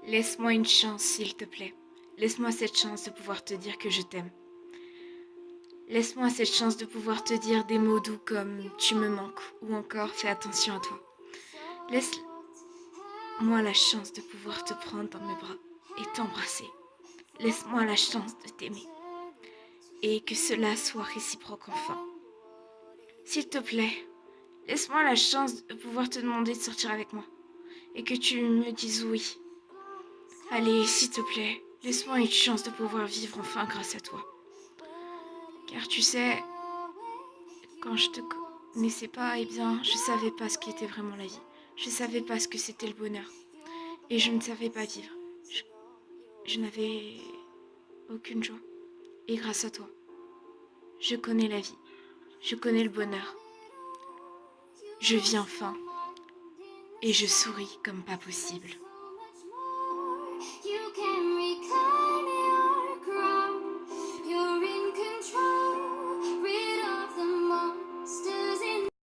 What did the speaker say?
Laisse-moi une chance, s'il te plaît. Laisse-moi cette chance de pouvoir te dire que je t'aime. Laisse-moi cette chance de pouvoir te dire des mots doux comme tu me manques ou encore fais attention à toi. Laisse-moi la chance de pouvoir te prendre dans mes bras et t'embrasser. Laisse-moi la chance de t'aimer et que cela soit réciproque enfin. S'il te plaît, laisse-moi la chance de pouvoir te demander de sortir avec moi et que tu me dises oui. Allez, s'il te plaît, laisse-moi une chance de pouvoir vivre enfin grâce à toi. Car tu sais, quand je te connaissais pas, eh bien, je savais pas ce qu'était vraiment la vie. Je savais pas ce que c'était le bonheur. Et je ne savais pas vivre. Je n'avais aucune joie. Et grâce à toi, je connais la vie. Je connais le bonheur. Je vis enfin. Et je souris comme pas possible.